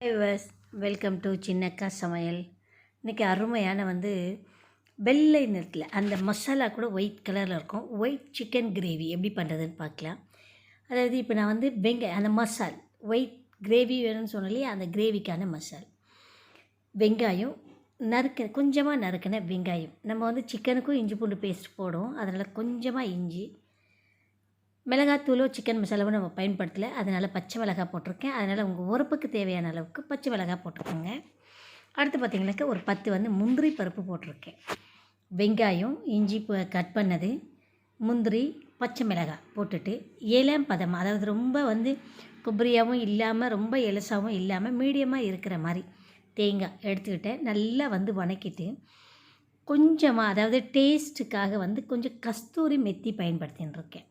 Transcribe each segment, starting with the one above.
Viewers, welcome to சின்னக்கா சமையல். இன்றைக்கி அருமையான வெள்ளை நிறத்தில் அந்த மசாலா கூட ஒயிட் கலரில் இருக்கும். ஒயிட் சிக்கன் கிரேவி எப்படி பண்ணுறதுன்னு பார்க்கலாம். அதாவது இப்போ நான் அந்த மசால் ஒயிட் கிரேவி வேணும்னு சொன்னாலே அந்த கிரேவிக்கான மசால் வெங்காயம் கொஞ்சமாக நறுக்கின வெங்காயம். நம்ம சிக்கனுக்கும் இஞ்சி பூண்டு பேஸ்ட் போடுவோம். அதனால் கொஞ்சமாக இஞ்சி, மிளகாத்தூளோ சிக்கன் மசாலாவோ நம்ம பயன்படுத்தலை, அதனால் பச்சை மிளகாய் போட்டிருக்கேன். அதனால் உங்கள் உரப்புக்கு தேவையான அளவுக்கு பச்சை மிளகாய் போட்டிருக்கோங்க. அடுத்து பார்த்திங்கனாக்கா ஒரு 10 முந்திரி பருப்பு போட்டிருக்கேன். வெங்காயம், இஞ்சி கட் பண்ணது, முந்திரி, பச்சை மிளகாய் போட்டுட்டு இளம் பதமாக, அதாவது ரொம்ப கொಬ್ಬரியாகவும் இல்லாமல் ரொம்ப எலசாகவும் இல்லாமல் மீடியமாக இருக்கிற மாதிரி தேங்காய் எடுத்துக்கிட்டேன். நல்லா வணக்கிட்டு கொஞ்சமாக, அதாவது டேஸ்ட்டுக்காக கொஞ்சம் கஸ்தூரி மெத்தி பயன்படுத்தின்னு இருக்கேன்.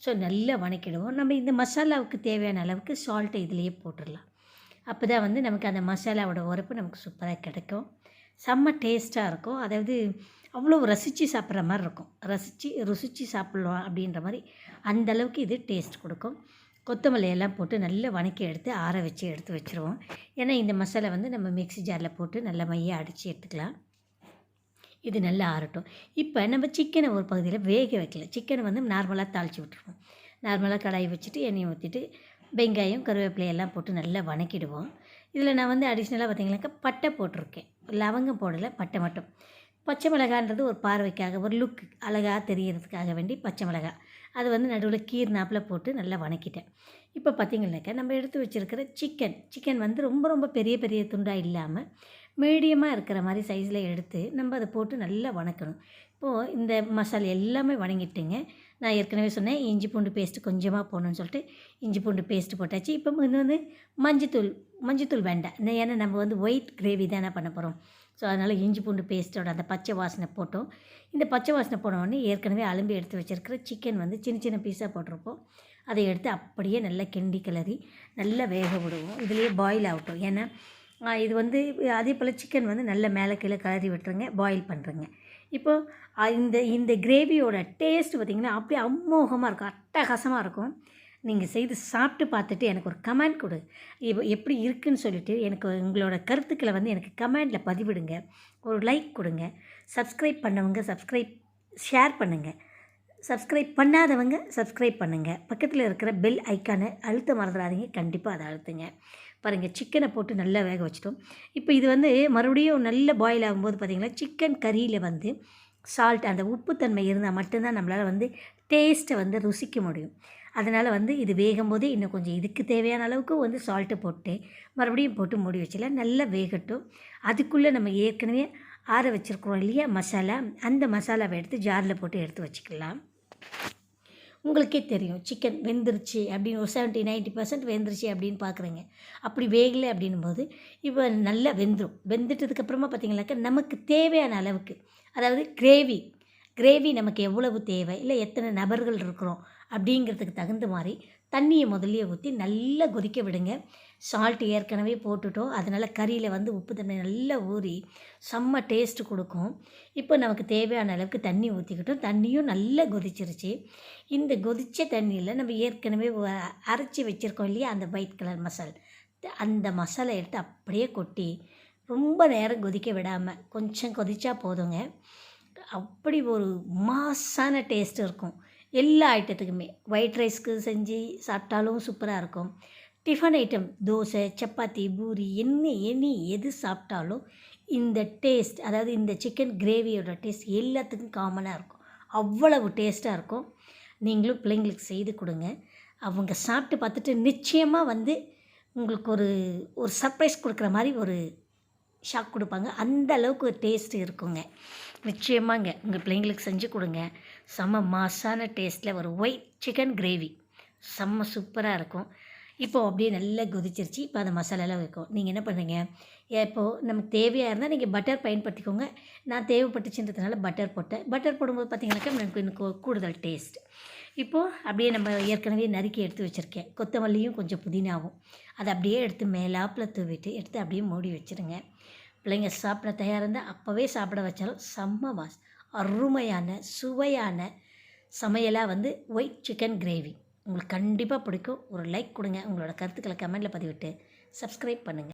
ஸோ நல்லா வணக்கிடுவோம். நம்ம இந்த மசாலாவுக்கு தேவையான அளவுக்கு சால்ட்டை இதிலேயே போட்டுடலாம். அப்போ தான் நமக்கு அந்த மசாலாவோட உரப்பு நமக்கு சூப்பராக கிடைக்கும். செம்ம டேஸ்ட்டாக இருக்கும். அதாவது அவ்வளோ ரசித்து சாப்பிட்ற மாதிரி இருக்கும். ருசித்து சாப்பிட்லாம் அப்படின்ற மாதிரி அந்தளவுக்கு இது டேஸ்ட் கொடுக்கும். கொத்தமல்லி எல்லாம் போட்டு நல்லா வணக்கி எடுத்து ஆற வச்சு எடுத்து வச்சுருவோம். ஏன்னா இந்த மசாலா நம்ம மிக்ஸி ஜாரில் போட்டு நல்லா மையாக அடித்து எடுத்துக்கலாம். இது நல்லா ஆறட்டும். இப்போ நம்ம சிக்கனை ஒரு பகுதியில் வேக வைக்கல. சிக்கனை நார்மலாக தாளித்து விட்டுருவோம். நார்மலாக கடாய் வச்சுட்டு எண்ணெயை ஊற்றிட்டு வெங்காயம், கருவேப்பிலையெல்லாம் போட்டு நல்லா வணக்கிடுவோம். இதில் நான் அடிஷ்னலாக பார்த்திங்கனாக்கா பட்டை போட்டிருக்கேன். லவங்கம் போடலை, பட்டை மட்டும். பச்சை மிளகான்றது ஒரு பார்வைக்காக, ஒரு லுக் அழகாக தெரியறதுக்காக வேண்டி பச்சை மிளகாய் அது நடுவில் கீர்னாப்பில் போட்டு நல்லா வணக்கிட்டேன். இப்போ பார்த்திங்கனாக்கா நம்ம எடுத்து வச்சுருக்கிற சிக்கன் ரொம்ப ரொம்ப பெரிய பெரிய துண்டாக இல்லாமல் மீடியமாக இருக்கிற மாதிரி சைஸில் எடுத்து நம்ம அதை போட்டு நல்லா வணக்கணும். இப்போது இந்த மசாலா எல்லாமே வணங்கிட்டுங்க. நான் ஏற்கனவே சொன்னேன் இஞ்சி பூண்டு பேஸ்ட்டு கொஞ்சமாக போடணுன்னு சொல்லிட்டு இஞ்சி பூண்டு பேஸ்ட்டு போட்டாச்சு. இப்போ மஞ்சத்தூள் வேண்டாம். ஏன்னா நம்ம ஒயிட் கிரேவி தானே பண்ண போகிறோம். ஸோ அதனால் இஞ்சி பூண்டு பேஸ்ட்டோட அந்த பச்சை வாசனை போட்டோம். இந்த பச்சை வாசனை போனோடனே ஏற்கனவே அலம்பி எடுத்து வச்சுருக்கிற சிக்கன் சின்ன சின்ன பீஸாக போட்டிருப்போம். அதை எடுத்து அப்படியே நல்லா கிண்டி கிளறி நல்லா வேக விடுவோம். இதுலேயே பாயில் ஆகட்டும். ஏன்னா இது அதே போல் சிக்கன் நல்ல மேலே கீழே கிளறி விட்டுருங்க, பாயில் பண்ணுறேங்க. இப்போது இந்த கிரேவியோட டேஸ்ட் பார்த்திங்கன்னா அப்படியே அமோகமாக இருக்கும், அட்டகாசமாக இருக்கும். நீங்கள் செய்து சாப்பிட்டு பார்த்துட்டு எனக்கு ஒரு கமெண்ட் கொடு. எப்படி இருக்குதுன்னு சொல்லிவிட்டு எனக்கு உங்களோட கருத்துக்களை எனக்கு கமெண்டில் பதிவிடுங்க. ஒரு லைக் கொடுங்க. சப்ஸ்கிரைப் பண்ணவங்க ஷேர் பண்ணுங்கள். சப்ஸ்கிரைப் பண்ணாதவங்க சப்ஸ்கிரைப் பண்ணுங்கள். பக்கத்தில் இருக்கிற பெல் ஐக்கானை அழுத்த மறந்துடாதீங்க. கண்டிப்பாக அதை அழுத்துங்க. பாருங்கள், சிக்கனை போட்டு நல்லா வேக வச்சிட்டோம். இப்போ இது மறுபடியும் நல்ல பாயில் ஆகும்போது பார்த்திங்கன்னா சிக்கன் கறியில் சால்ட், அந்த உப்புத்தன்மை இருந்தால் மட்டும்தான் நம்மளால் டேஸ்ட்டை ருசிக்க முடியும். அதனால் இது வேகும்போது இன்னும் கொஞ்சம் இதுக்கு தேவையான அளவுக்கு சால்ட்டு போட்டு மறுபடியும் போட்டு மூடி வச்சிடலாம். நல்லா வேகட்டும். அதுக்குள்ளே நம்ம ஏற்கனவே ஆற வச்சுருக்குறோம் இல்லையா மசாலா, அந்த மசாலாவை எடுத்து ஜாரில் போட்டு எடுத்து வச்சுக்கலாம். உங்களுக்கே தெரியும் சிக்கன் வெந்துருச்சு அப்படின்னு, ஒரு 70-90% வெந்துருச்சு அப்படின்னு பார்க்குறீங்க. அப்படி வேகலை அப்படின்னும்போது இப்போ நல்லா வெந்துடும். வெந்துட்டதுக்கப்புறமா பார்த்திங்கனாக்கா நமக்கு தேவையான அளவுக்கு, அதாவது கிரேவி நமக்கு எவ்வளவு தேவை, இல்லை எத்தனை நபர்கள் இருக்கிறோம் அப்படிங்கிறதுக்கு தகுந்த மாதிரி தண்ணியை முதல்லையே ஊற்றி நல்லா கொதிக்க விடுங்க. சால்ட் ஏற்கனவே போட்டுட்டோம். அதனால் கறியில் உப்பு தண்ணி நல்லா ஊறி செம்ம டேஸ்ட்டு கொடுக்கும். இப்போ நமக்கு தேவையான அளவுக்கு தண்ணி ஊற்றிக்கிட்டோம். தண்ணியும் நல்லா கொதிச்சிருச்சு. இந்த கொதித்த தண்ணியில் நம்ம ஏற்கனவே அரைச்சி வச்சுருக்கோம் இல்லையா அந்த ஒயிட் கலர் மசால், அந்த மசாலா எடுத்து அப்படியே கொட்டி ரொம்ப நேரம் கொதிக்க விடாமல் கொஞ்சம் கொதிச்சா போதுங்க. அப்படி ஒரு மாஸான டேஸ்ட் இருக்கும். எல்லா ஐட்டத்துக்குமே ஒயிட் ரைஸ்க்கு செஞ்சு சாப்பிட்டாலும் சூப்பராக இருக்கும். டிஃபன் ஐட்டம், தோசை, சப்பாத்தி, பூரி, எது சாப்பிட்டாலும் இந்த டேஸ்ட், அதாவது இந்த சிக்கன் கிரேவியோட டேஸ்ட் எல்லாத்துக்கும் காமனாக இருக்கும். அவ்வளவு டேஸ்ட்டாக இருக்கும். நீங்களும் பிள்ளைங்களுக்கு செய்து கொடுங்க. அவங்க சாப்பிட்டு பார்த்துட்டு நிச்சயமாக உங்களுக்கு ஒரு சர்ப்ரைஸ் கொடுக்குற மாதிரி ஒரு ஷாக் கொடுப்பாங்க. அந்த அளவுக்கு ஒரு டேஸ்ட்டு இருக்குங்க. நிச்சயமாங்க உங்கள் பிள்ளைங்களுக்கு செஞ்சு கொடுங்க. செம்ம மாஸான டேஸ்ட்டில் ஒரு ஒயிட் சிக்கன் கிரேவி செம்ம சூப்பராக இருக்கும். இப்போது அப்படியே நல்லா கொதிச்சிருச்சு. இப்போ அந்த மசாலாலாம் இருக்கும். நீங்கள் என்ன பண்ணுறீங்க, இப்போது நமக்கு தேவையாக இருந்தால் நீங்கள் பட்டர் பயன்படுத்திக்கோங்க. நான் தேவைப்பட்டுச்சுன்றதுனால பட்டர் போட்டேன். பட்டர் போடும்போது பார்த்திங்கனாக்கா எனக்கு இன்னும் கூடுதல் டேஸ்ட். இப்போது அப்படியே நம்ம ஏற்கனவே நறுக்கி எடுத்து வச்சுருக்கேன். கொத்தமல்லியும் கொஞ்சம் புதினாவும் அதை அப்படியே எடுத்து மேலாப்பில் தூவிட்டு எடுத்து அப்படியே மூடி வச்சுருங்க. பிள்ளைங்க சாப்பிட தயாராக இருந்தால் அப்போவே சாப்பிட வச்சாலும் செம்ம அருமையான சுவையான சமையலாக ஒயிட் சிக்கன் கிரேவி உங்களுக்கு கண்டிப்பாக பிடிக்கும். ஒரு லைக் கொடுங்க. உங்களோட கருத்துக்களை கமெண்டில் பதிவிட்டு சப்ஸ்கிரைப் பண்ணுங்கள்.